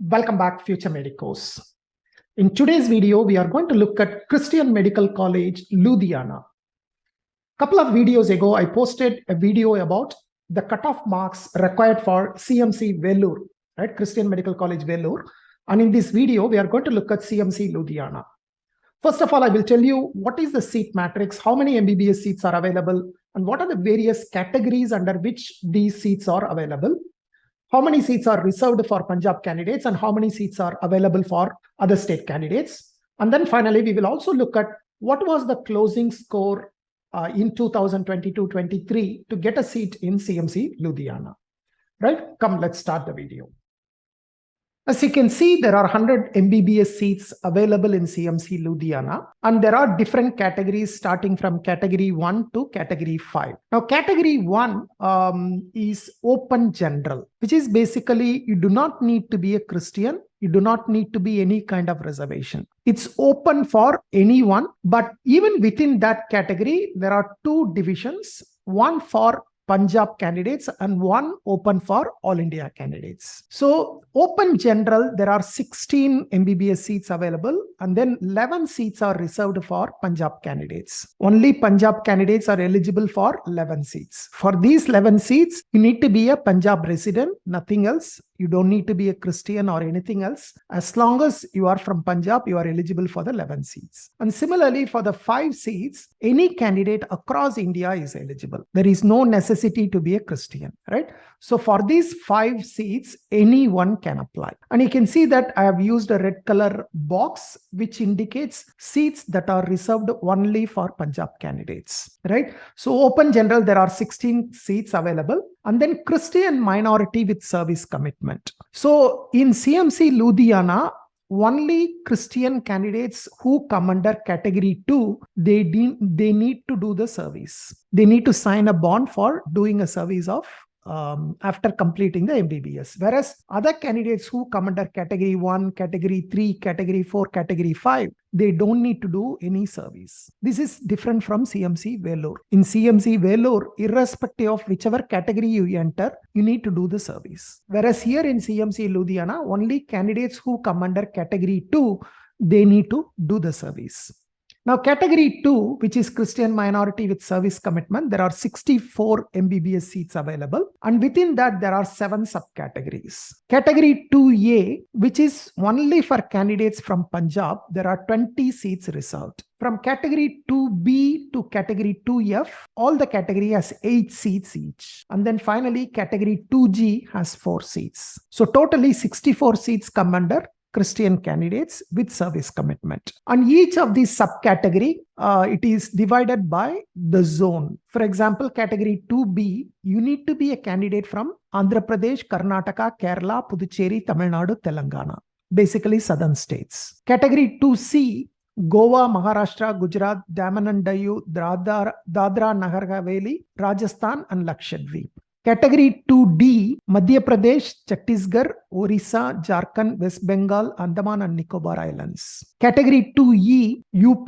Welcome back, future medicos. In today's video, we are going to look at Christian Medical College Ludhiana. A couple of videos ago, I posted a video about the cutoff marks required for CMC Vellore, right? Christian Medical College Vellore. And in this video, we are going to look at CMC Ludhiana. First of all, I will tell you what is the seat matrix, how many MBBS seats are available, and what are the various categories under which these seats are available. How many seats are reserved for Punjab candidates and how many seats are available for other state candidates. And then finally, we will also look at what was the closing score in 2022-23 to get a seat in CMC Ludhiana. Right? Come, let's start the video. As you can see, there are 100 MBBS seats available in CMC Ludhiana, and there are different categories starting from category 1 to category 5. Now, category 1 is open general, which is basically you do not need to be a Christian. You do not need to be any kind of reservation. It's open for anyone, but even within that category, there are two divisions, one for Punjab candidates and one open for all India candidates. So open general, there are 16 MBBS seats available and then 11 seats are reserved for Punjab candidates. Only Punjab candidates are eligible for 11 seats. For these 11 seats, you need to be a Punjab resident, nothing else. You don't need to be a Christian or anything else. As long as you are from Punjab, you are eligible for the 11 seats. And similarly, for the 5 seats, any candidate across India is eligible. There is no necessity to be a Christian, right? So for these 5 seats, anyone can apply. And you can see that I have used a red color box, which indicates seats that are reserved only for Punjab candidates, right? So open general, there are 16 seats available. And then Christian minority with service commitment. So in CMC Ludhiana, only Christian candidates who come under category 2, they need to do the service. They need to sign a bond for doing a service of after completing the MBBS. Whereas other candidates who come under category 1, category 3, category 4, category 5, they don't need to do any service. This is different from CMC Vellore. In CMC Vellore, irrespective of whichever category you enter, you need to do the service. Whereas here in CMC Ludhiana, only candidates who come under category 2, they need to do the service. Now, category 2, which is Christian minority with service commitment, there are 64 MBBS seats available. And within that, there are 7 subcategories. Category 2A, which is only for candidates from Punjab, there are 20 seats reserved. From category 2B to category 2F, all the category has 8 seats each. And then finally, category 2G has 4 seats. So totally 64 seats come under Christian candidates with service commitment. And each of these subcategory, it is divided by the zone. For example, category 2B, you need to be a candidate from Andhra Pradesh, Karnataka, Kerala, Puducherry, Tamil Nadu, Telangana, basically southern states. Category 2C, Goa, Maharashtra, Gujarat, Daman and Diu, Dadra, Nagar Haveli, Rajasthan and Lakshadweep. Category 2D, Madhya Pradesh, Chhattisgarh, Orissa, Jharkhand, West Bengal, Andaman and Nicobar Islands. Category 2E, UP,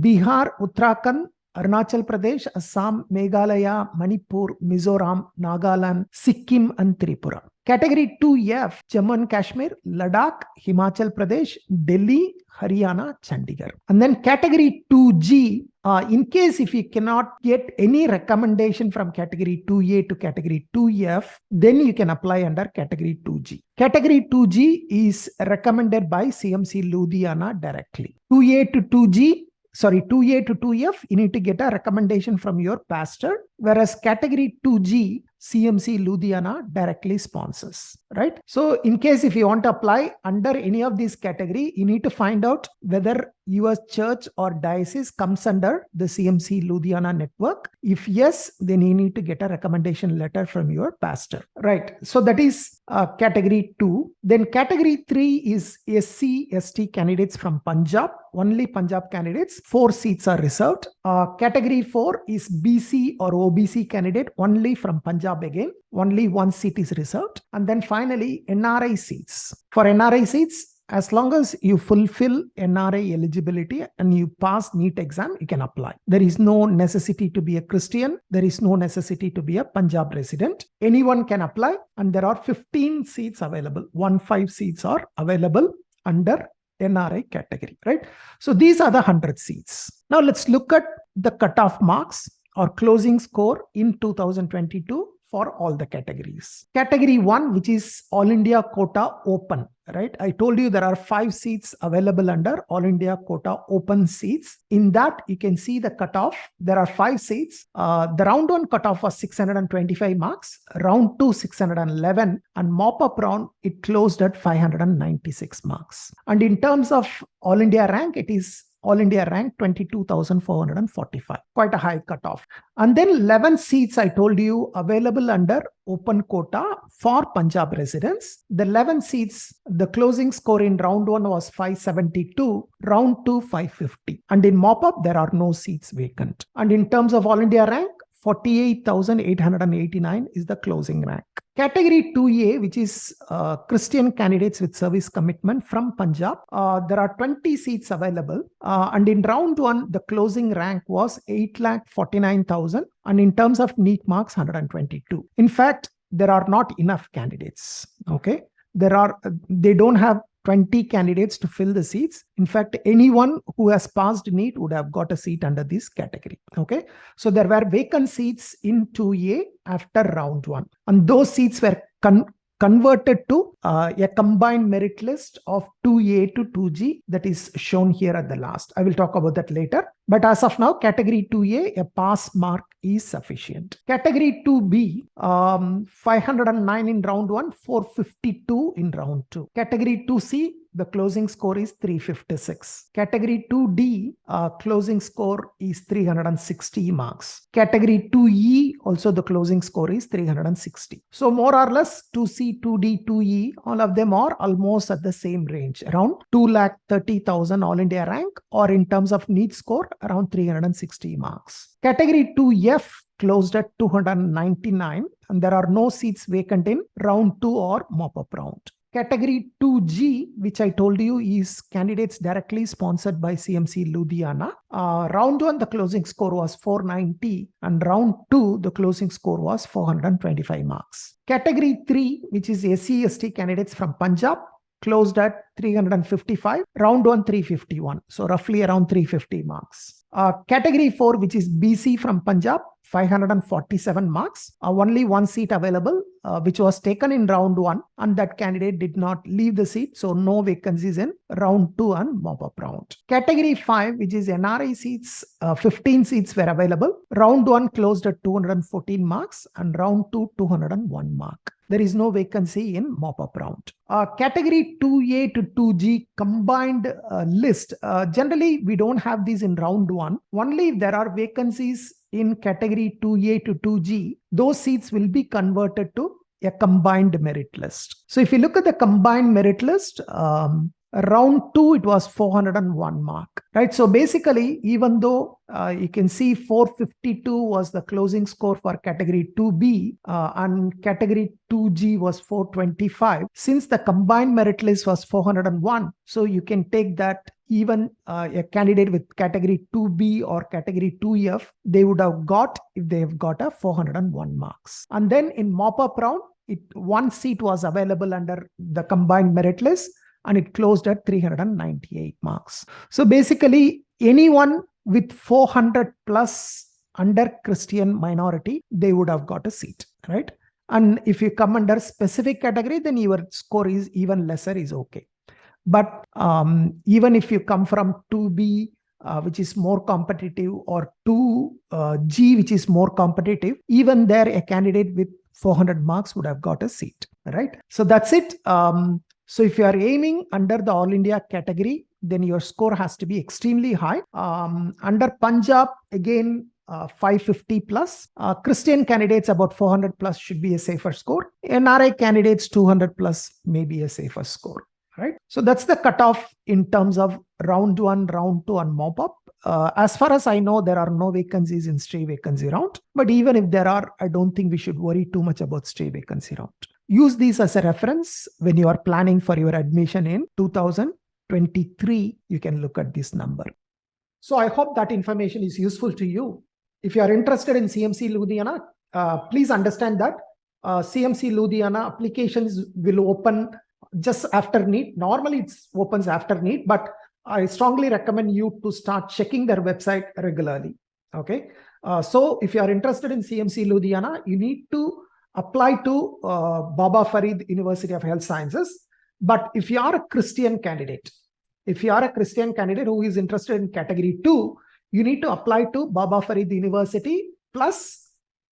Bihar, Uttarakhand, Arunachal Pradesh, Assam, Meghalaya, Manipur, Mizoram, Nagaland, Sikkim and Tripura. Category 2F, Jammu and Kashmir, Ladakh, Himachal Pradesh, Delhi, Haryana, Chandigarh. And then category 2G, in case if you cannot get any recommendation from category 2A to category 2F, then you can apply under category 2G. Category 2G is recommended by CMC Ludhiana directly. 2A to 2F, you need to get a recommendation from your pastor, whereas category 2G, CMC Ludhiana directly sponsors, right? So in case if you want to apply under any of these category, you need to find out whether your church or diocese comes under the CMC Ludhiana network. If yes, then you need to get a recommendation letter from your pastor, right? So that is category 2. Then category 3 is SC, ST candidates from Punjab. Only Punjab candidates, 4 seats are reserved. Category 4 is BC or OBC candidate only from Punjab again. Only 1 seat is reserved. And then finally, NRI seats. For NRI seats, As long as you fulfill NRI eligibility and you pass NEET exam, you can apply. There is no necessity to be a Christian. There is no necessity to be a Punjab resident. Anyone can apply, and there are 15 seats available. 15 seats are available under NRI category, right? So these are the 100 seats. Now let's look at the cutoff marks or closing score in 2022 for all the categories. Category 1, which is All India Quota Open, right? I told you there are 5 seats available under All India Quota Open seats. In that, you can see the cutoff. There are 5 seats. The round 1 cutoff was 625 marks, round 2 611, and mop-up round it closed at 596 marks. And in terms of All India rank, it is All India rank 22,445, quite a high cutoff. And then 11 seats I told you available under open quota for Punjab residents. The 11 seats, the closing score in round 1 was 572, round 2 550. And in mop-up, there are no seats vacant. And in terms of All India rank, 48,889 is the closing rank. Category 2A, which is Christian candidates with service commitment from Punjab, there are 20 seats available. And in round 1, the closing rank was 8,49,000. And in terms of NEET marks, 122. In fact, there are not enough candidates. Okay, they don't have 20 candidates to fill the seats. In fact, anyone who has passed NEET would have got a seat under this category. Okay, so there were vacant seats in 2A after round 1, and those seats were converted to a combined merit list of 2A to 2G that is shown here at the last. I will talk about that later. But as of now, category 2A, a pass mark is sufficient. Category 2B, 509 in round 1, 452 in round 2. Category 2C, the closing score is 356. Category 2D, closing score is 360 marks. Category 2E, also the closing score is 360. So more or less 2C, 2D, 2E, all of them are almost at the same range, around 230,000 All India rank, or in terms of NEET score, around 360 marks. Category 2F closed at 299, and there are no seats vacant in round 2 or mop-up round. Category 2G, which I told you is candidates directly sponsored by CMC Ludhiana. Round 1, the closing score was 490, and round 2, the closing score was 425 marks. Category 3, which is SC/ST candidates from Punjab, closed at 355, round 1 351, so roughly around 350 marks. Category 4, which is BC from Punjab, 547 marks, only 1 seat available, which was taken in round 1, and that candidate did not leave the seat, so no vacancies in round 2 and mop-up round. Category 5, which is NRI seats, 15 seats were available. Round 1 closed at 214 marks, and round 2 201 mark. There is no vacancy in mop-up round. Category 2A to 2G combined list. Generally, we don't have these in round 1. Only if there are vacancies in category 2A to 2G, those seats will be converted to a combined merit list. So if you look at the combined merit list, round 2, it was 401 mark, right? So basically, even though you can see 452 was the closing score for category 2B and category 2G was 425, since the combined merit list was 401, so you can take that even a candidate with category 2B or category 2F, they would have got if they have got a 401 marks. And then in mop-up round, 1 seat was available under the combined merit list, and it closed at 398 marks. So basically, anyone with 400 plus under Christian minority, they would have got a seat, right? And if you come under specific category, then your score is even lesser is okay. But even if you come from 2B, which is more competitive, or 2G, which is more competitive, even there a candidate with 400 marks would have got a seat, right? So that's it. So if you are aiming under the All India category, then your score has to be extremely high. Under Punjab, again, 550 plus. Christian candidates about 400 plus should be a safer score. NRI candidates 200 plus may be a safer score, right? So that's the cutoff in terms of round 1, round 2 and mop-up. As far as I know, there are no vacancies in stray vacancy round. But even if there are, I don't think we should worry too much about stray vacancy round. Use these as a reference when you are planning for your admission in 2023. You can look at this number. So I hope that information is useful to you. If you are interested in CMC Ludhiana, please understand that CMC Ludhiana applications will open just after NEET. Normally it opens after NEET, but I strongly recommend you to start checking their website regularly. Okay. So if you are interested in CMC Ludhiana, you need to apply to Baba Farid University of Health Sciences. But if you are a Christian candidate, who is interested in category 2, you need to apply to Baba Farid University plus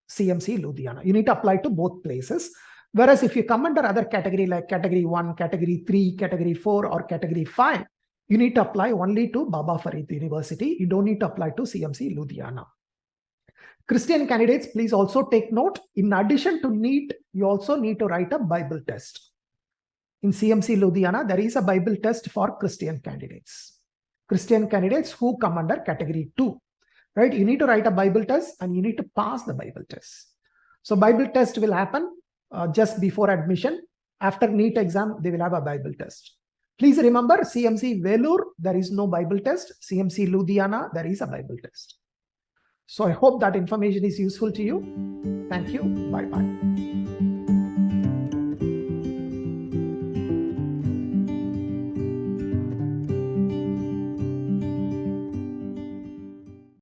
CMC Ludhiana. You need to apply to both places. Whereas if you come under other category like category 1, category 3, category 4 or category 5, you need to apply only to Baba Farid University. You don't need to apply to CMC Ludhiana. Christian candidates, please also take note, in addition to NEET, you also need to write a Bible test. In CMC Ludhiana, there is a Bible test for Christian candidates. Christian candidates who come under category 2, right? You need to write a Bible test and you need to pass the Bible test. So Bible test will happen just before admission. After NEET exam, they will have a Bible test. Please remember, CMC Vellore, there is no Bible test. CMC Ludhiana, there is a Bible test. So I hope that information is useful to you. Thank you. Bye-bye.